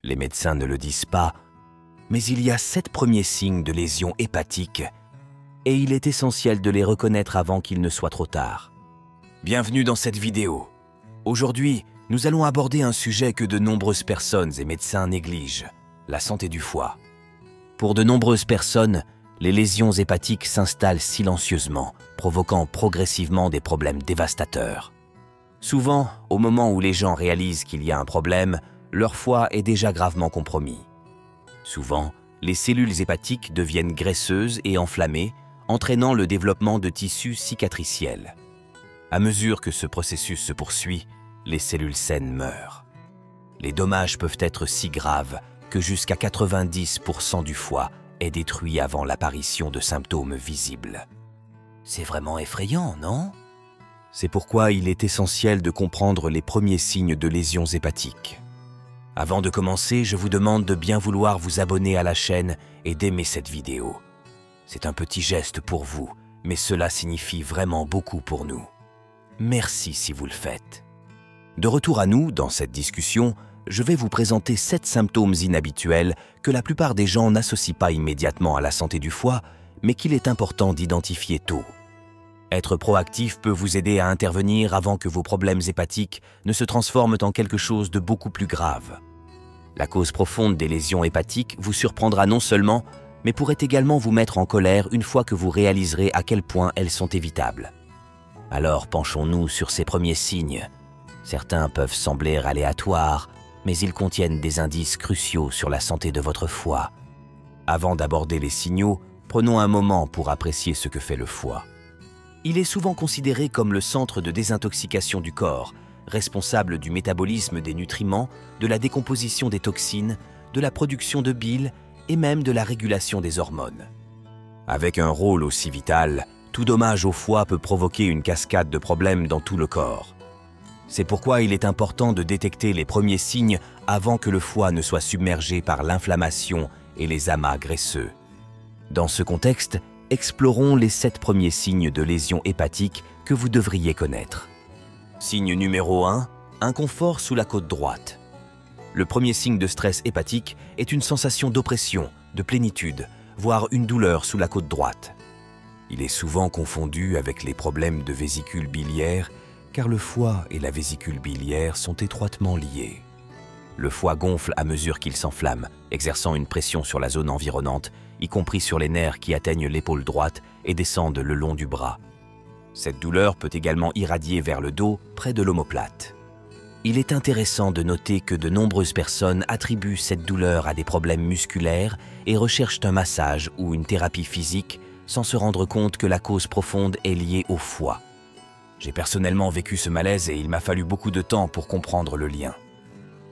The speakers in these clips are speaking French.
Les médecins ne le disent pas, mais il y a 7 premiers signes de lésions hépatiques et il est essentiel de les reconnaître avant qu'il ne soit trop tard. Bienvenue dans cette vidéo. Aujourd'hui, nous allons aborder un sujet que de nombreuses personnes et médecins négligent, la santé du foie. Pour de nombreuses personnes, les lésions hépatiques s'installent silencieusement, provoquant progressivement des problèmes dévastateurs. Souvent, au moment où les gens réalisent qu'il y a un problème, leur foie est déjà gravement compromis. Souvent, les cellules hépatiques deviennent graisseuses et enflammées, entraînant le développement de tissus cicatriciels. À mesure que ce processus se poursuit, les cellules saines meurent. Les dommages peuvent être si graves que jusqu'à 90% du foie est détruit avant l'apparition de symptômes visibles. C'est vraiment effrayant, non? C'est pourquoi il est essentiel de comprendre les premiers signes de lésions hépatiques. Avant de commencer, je vous demande de bien vouloir vous abonner à la chaîne et d'aimer cette vidéo. C'est un petit geste pour vous, mais cela signifie vraiment beaucoup pour nous. Merci si vous le faites. De retour à nous, dans cette discussion, je vais vous présenter 7 symptômes inhabituels que la plupart des gens n'associent pas immédiatement à la santé du foie, mais qu'il est important d'identifier tôt. Être proactif peut vous aider à intervenir avant que vos problèmes hépatiques ne se transforment en quelque chose de beaucoup plus grave. La cause profonde des lésions hépatiques vous surprendra non seulement, mais pourrait également vous mettre en colère une fois que vous réaliserez à quel point elles sont évitables. Alors penchons-nous sur ces premiers signes. Certains peuvent sembler aléatoires, mais ils contiennent des indices cruciaux sur la santé de votre foie. Avant d'aborder les signaux, prenons un moment pour apprécier ce que fait le foie. Il est souvent considéré comme le centre de désintoxication du corps, responsable du métabolisme des nutriments, de la décomposition des toxines, de la production de bile et même de la régulation des hormones. Avec un rôle aussi vital, tout dommage au foie peut provoquer une cascade de problèmes dans tout le corps. C'est pourquoi il est important de détecter les premiers signes avant que le foie ne soit submergé par l'inflammation et les amas graisseux. Dans ce contexte, explorons les 7 premiers signes de lésions hépatiques que vous devriez connaître. Signe numéro 1, inconfort sous la côte droite. Le premier signe de stress hépatique est une sensation d'oppression, de plénitude, voire une douleur sous la côte droite. Il est souvent confondu avec les problèmes de vésicule biliaire, car le foie et la vésicule biliaire sont étroitement liés. Le foie gonfle à mesure qu'il s'enflamme, exerçant une pression sur la zone environnante, y compris sur les nerfs qui atteignent l'épaule droite et descendent le long du bras. Cette douleur peut également irradier vers le dos, près de l'omoplate. Il est intéressant de noter que de nombreuses personnes attribuent cette douleur à des problèmes musculaires et recherchent un massage ou une thérapie physique sans se rendre compte que la cause profonde est liée au foie. J'ai personnellement vécu ce malaise et il m'a fallu beaucoup de temps pour comprendre le lien.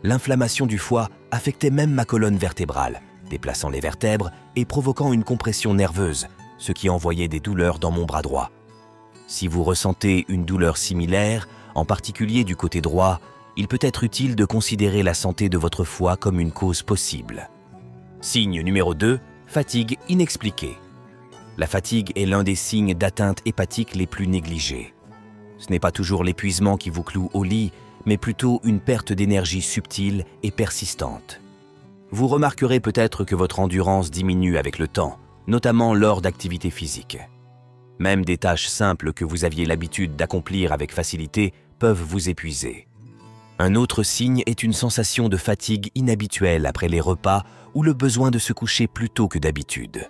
L'inflammation du foie affectait même ma colonne vertébrale, déplaçant les vertèbres et provoquant une compression nerveuse, ce qui envoyait des douleurs dans mon bras droit. Si vous ressentez une douleur similaire, en particulier du côté droit, il peut être utile de considérer la santé de votre foie comme une cause possible. Signe numéro 2, fatigue inexpliquée. La fatigue est l'un des signes d'atteinte hépatique les plus négligés. Ce n'est pas toujours l'épuisement qui vous cloue au lit, mais plutôt une perte d'énergie subtile et persistante. Vous remarquerez peut-être que votre endurance diminue avec le temps, notamment lors d'activités physiques. Même des tâches simples que vous aviez l'habitude d'accomplir avec facilité peuvent vous épuiser. Un autre signe est une sensation de fatigue inhabituelle après les repas ou le besoin de se coucher plus tôt que d'habitude.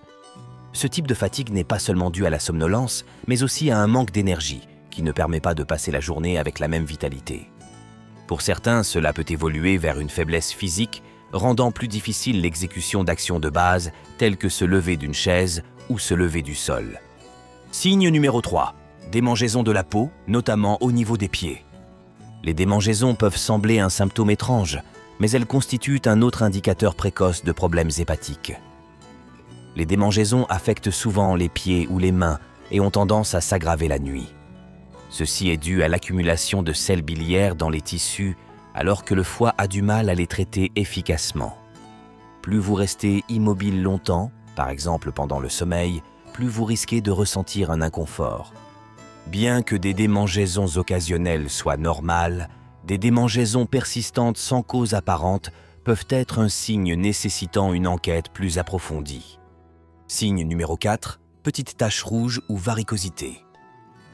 Ce type de fatigue n'est pas seulement dû à la somnolence, mais aussi à un manque d'énergie qui ne permet pas de passer la journée avec la même vitalité. Pour certains, cela peut évoluer vers une faiblesse physique, rendant plus difficile l'exécution d'actions de base telles que se lever d'une chaise ou se lever du sol. Signe numéro 3, démangeaisons de la peau, notamment au niveau des pieds. Les démangeaisons peuvent sembler un symptôme étrange, mais elles constituent un autre indicateur précoce de problèmes hépatiques. Les démangeaisons affectent souvent les pieds ou les mains et ont tendance à s'aggraver la nuit. Ceci est dû à l'accumulation de sels biliaires dans les tissus alors que le foie a du mal à les traiter efficacement. Plus vous restez immobile longtemps, par exemple pendant le sommeil, plus vous risquez de ressentir un inconfort. Bien que des démangeaisons occasionnelles soient normales, des démangeaisons persistantes sans cause apparente peuvent être un signe nécessitant une enquête plus approfondie. Signe numéro 4, petite tache rouge ou varicosité.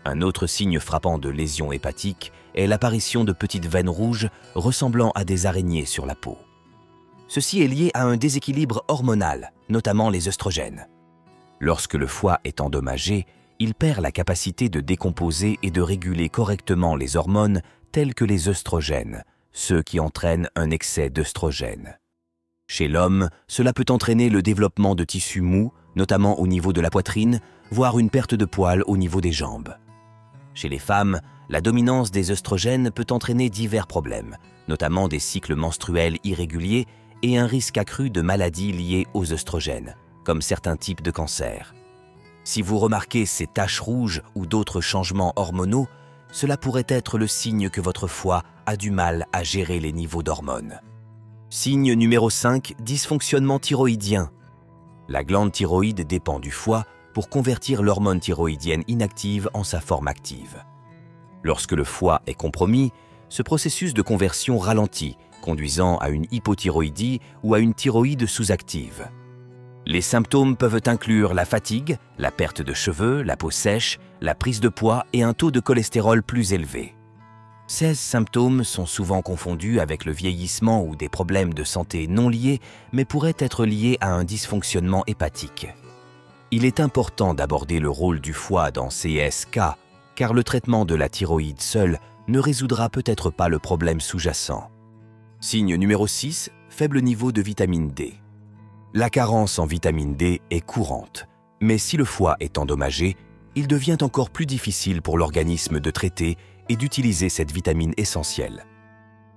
Un autre signe frappant de lésion hépatique est l'apparition de petites veines rouges ressemblant à des araignées sur la peau. Ceci est lié à un déséquilibre hormonal, notamment les œstrogènes. Lorsque le foie est endommagé, il perd la capacité de décomposer et de réguler correctement les hormones telles que les œstrogènes, ceux qui entraînent un excès d'œstrogènes. Chez l'homme, cela peut entraîner le développement de tissus mous, notamment au niveau de la poitrine, voire une perte de poils au niveau des jambes. Chez les femmes, la dominance des œstrogènes peut entraîner divers problèmes, notamment des cycles menstruels irréguliers et un risque accru de maladies liées aux œstrogènes, comme certains types de cancers. Si vous remarquez ces taches rouges ou d'autres changements hormonaux, cela pourrait être le signe que votre foie a du mal à gérer les niveaux d'hormones. Signe numéro 5, dysfonctionnement thyroïdien. La glande thyroïde dépend du foie pour convertir l'hormone thyroïdienne inactive en sa forme active. Lorsque le foie est compromis, ce processus de conversion ralentit, conduisant à une hypothyroïdie ou à une thyroïde sous-active. Les symptômes peuvent inclure la fatigue, la perte de cheveux, la peau sèche, la prise de poids et un taux de cholestérol plus élevé. Ces symptômes sont souvent confondus avec le vieillissement ou des problèmes de santé non liés, mais pourraient être liés à un dysfonctionnement hépatique. Il est important d'aborder le rôle du foie dans CSK, car le traitement de la thyroïde seul ne résoudra peut-être pas le problème sous-jacent. Signe numéro 6, faible niveau de vitamine D. La carence en vitamine D est courante, mais si le foie est endommagé, il devient encore plus difficile pour l'organisme de traiter et d'utiliser cette vitamine essentielle.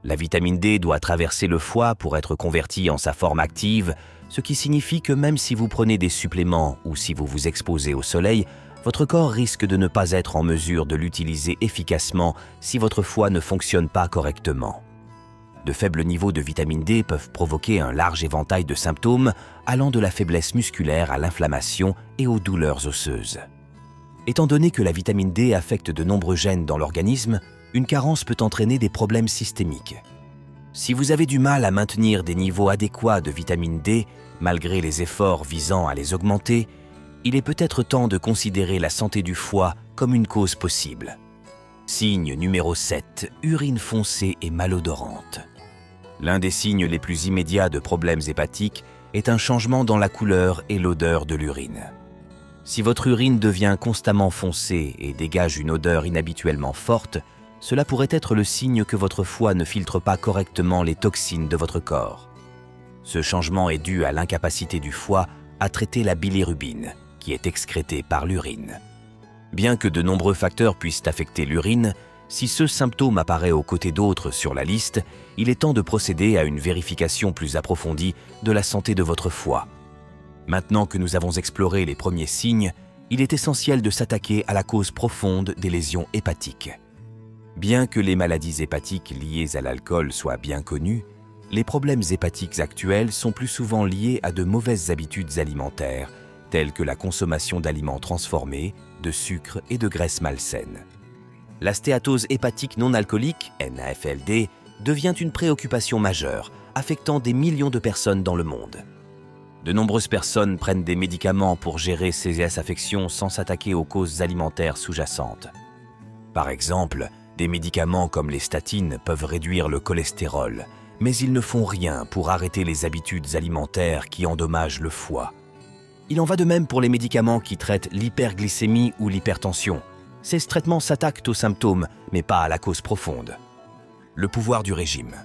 La vitamine D doit traverser le foie pour être convertie en sa forme active, ce qui signifie que même si vous prenez des suppléments ou si vous vous exposez au soleil, votre corps risque de ne pas être en mesure de l'utiliser efficacement si votre foie ne fonctionne pas correctement. De faibles niveaux de vitamine D peuvent provoquer un large éventail de symptômes allant de la faiblesse musculaire à l'inflammation et aux douleurs osseuses. Étant donné que la vitamine D affecte de nombreux gènes dans l'organisme, une carence peut entraîner des problèmes systémiques. Si vous avez du mal à maintenir des niveaux adéquats de vitamine D, malgré les efforts visant à les augmenter, il est peut-être temps de considérer la santé du foie comme une cause possible. Signe numéro 7, urine foncée et malodorante. L'un des signes les plus immédiats de problèmes hépatiques est un changement dans la couleur et l'odeur de l'urine. Si votre urine devient constamment foncée et dégage une odeur inhabituellement forte, cela pourrait être le signe que votre foie ne filtre pas correctement les toxines de votre corps. Ce changement est dû à l'incapacité du foie à traiter la bilirubine, qui est excrétée par l'urine. Bien que de nombreux facteurs puissent affecter l'urine, si ce symptôme apparaît aux côtés d'autres sur la liste, il est temps de procéder à une vérification plus approfondie de la santé de votre foie. Maintenant que nous avons exploré les premiers signes, il est essentiel de s'attaquer à la cause profonde des lésions hépatiques. Bien que les maladies hépatiques liées à l'alcool soient bien connues, les problèmes hépatiques actuels sont plus souvent liés à de mauvaises habitudes alimentaires, telles que la consommation d'aliments transformés, de sucre et de graisses malsaines. La stéatose hépatique non alcoolique, NAFLD, devient une préoccupation majeure, affectant des millions de personnes dans le monde. De nombreuses personnes prennent des médicaments pour gérer ces affections sans s'attaquer aux causes alimentaires sous-jacentes. Par exemple, des médicaments comme les statines peuvent réduire le cholestérol, mais ils ne font rien pour arrêter les habitudes alimentaires qui endommagent le foie. Il en va de même pour les médicaments qui traitent l'hyperglycémie ou l'hypertension. Ces traitements s'attaquent aux symptômes, mais pas à la cause profonde. Le pouvoir du régime.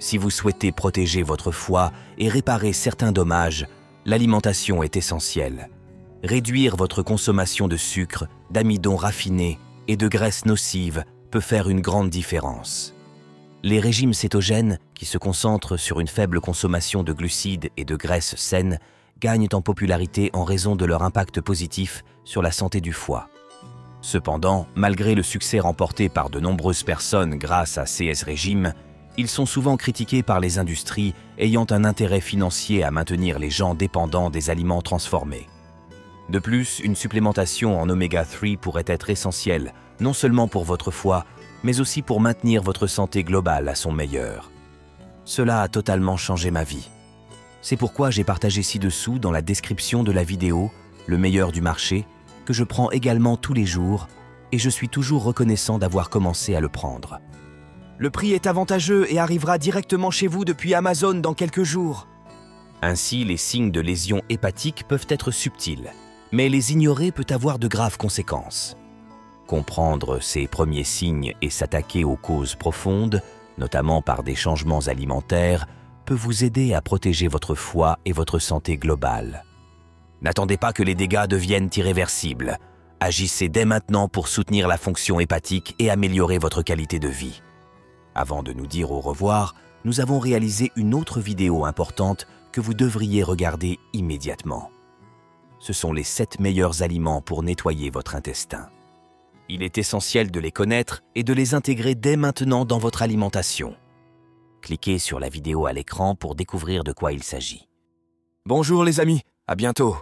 Si vous souhaitez protéger votre foie et réparer certains dommages, l'alimentation est essentielle. Réduire votre consommation de sucre, d'amidon raffiné et de graisses nocives peut faire une grande différence. Les régimes cétogènes, qui se concentrent sur une faible consommation de glucides et de graisses saines, gagnent en popularité en raison de leur impact positif sur la santé du foie. Cependant, malgré le succès remporté par de nombreuses personnes grâce à ces régimes, ils sont souvent critiqués par les industries ayant un intérêt financier à maintenir les gens dépendants des aliments transformés. De plus, une supplémentation en oméga 3 pourrait être essentielle, non seulement pour votre foie, mais aussi pour maintenir votre santé globale à son meilleur. Cela a totalement changé ma vie. C'est pourquoi j'ai partagé ci-dessous dans la description de la vidéo le meilleur du marché que je prends également tous les jours et je suis toujours reconnaissant d'avoir commencé à le prendre. Le prix est avantageux et arrivera directement chez vous depuis Amazon dans quelques jours. Ainsi, les signes de lésions hépatiques peuvent être subtils, mais les ignorer peut avoir de graves conséquences. Comprendre ces premiers signes et s'attaquer aux causes profondes, notamment par des changements alimentaires, peut vous aider à protéger votre foie et votre santé globale. N'attendez pas que les dégâts deviennent irréversibles. Agissez dès maintenant pour soutenir la fonction hépatique et améliorer votre qualité de vie. Avant de nous dire au revoir, nous avons réalisé une autre vidéo importante que vous devriez regarder immédiatement. Ce sont les 7 meilleurs aliments pour nettoyer votre intestin. Il est essentiel de les connaître et de les intégrer dès maintenant dans votre alimentation. Cliquez sur la vidéo à l'écran pour découvrir de quoi il s'agit. Bonjour les amis, à bientôt.